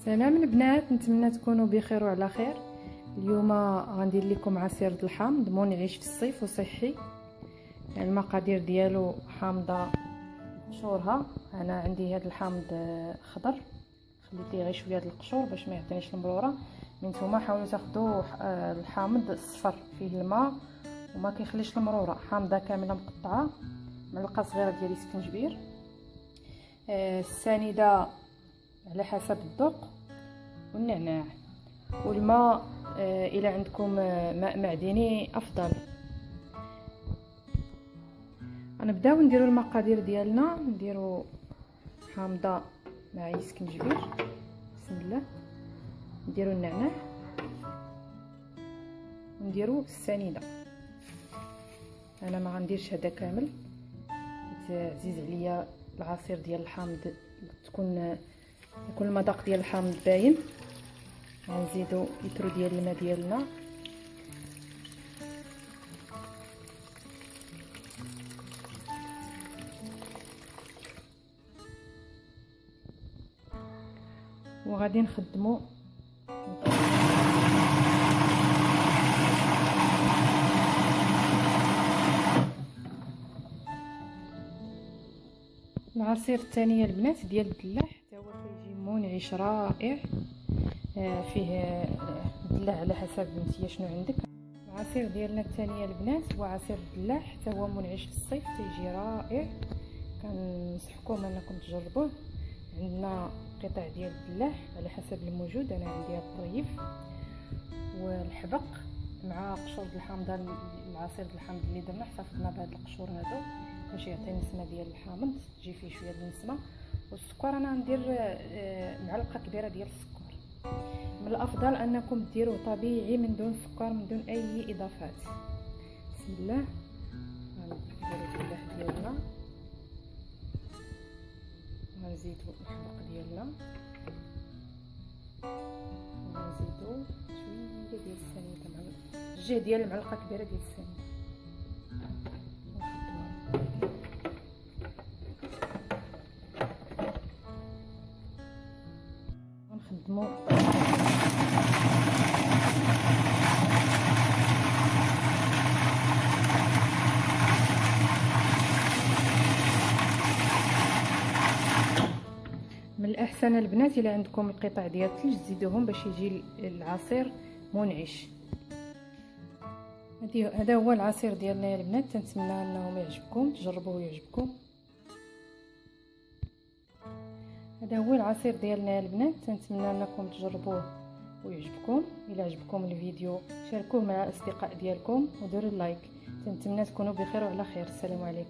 سلام البنات، نتمنى تكونوا بخير وعلى خير. اليوم غندير لكم عصير الحامض منعش في الصيف وصحي. المقادير ديالو حامضه قشورها. انا عندي هذا الحامض خضر، خليت ليه غير شويه د القشور باش ما يعطينيش المروره. نتوما حاولوا تاخذوا الحامض الصفر فيه الماء وما كيخليش المروره. حامضه كامله مقطعه، معلقه صغيره ديال السكنجبير، السنيده على حسب الذوق، والنعناع والماء. الى عندكم ماء معدني افضل. غنبداو نديرو المقادير ديالنا. نديرو حامضه مع السكنجبير، بسم الله. نديرو النعناع ونديرو السنيده. انا ما غنديرش هذا كامل، عزيز عليا العصير ديال الحامض يكون المذاق ديال الحامض باين. غنزيدو لتر ديال الماء ديالنا، وغادي نخدمو العصير الثاني البنات ديال الدلاح، حتى هو كيجي منعش رائع. فيه الدلاع على حسب نتيا شنو عندك. العصير ديالنا الثانيه البنات هو عصير الدلاح، حتى هو منعش في الصيف، تيجي رائع. كنصحكم انكم تجربوه. عندنا قطع ديال الدلاح على حسب الموجود. انا عندي الطريف والحبق مع قشور الحامضه. العصير الحامض اللي درنا احتفظنا بهاد القشور هادو باش يعطي النسمه ديال الحامض، تجي فيه شويه د النسمه. والسكر انا ندير معلقه كبيره ديال السكر. من الافضل انكم ديروه طبيعي من دون سكر، من دون اي اضافات. بسم الله. غنديرو الدلاح ديالنا، غنزيدو الحبق ديالنا، وغنزيدو شويه ديال السنيده مع الجهه ديال المعلقه كبيره ديال السنيده. غنخدمو من الاحسن البنات الى عندكم القطع ديال الثلج زيدوهم باش يجي العصير منعش. هذا هو العصير ديالنا يا البنات. تنتمنى انه يعجبكم، تجربوه ويعجبكم. هذا هو العصير ديالنا يا البنات. تنتمنى انكم تجربوه ويعجبكم. الى عجبكم الفيديو شاركوه مع الاصدقاء ديالكم وديروا اللايك. تنتمنى تكونوا بخير وعلى خير. السلام عليكم.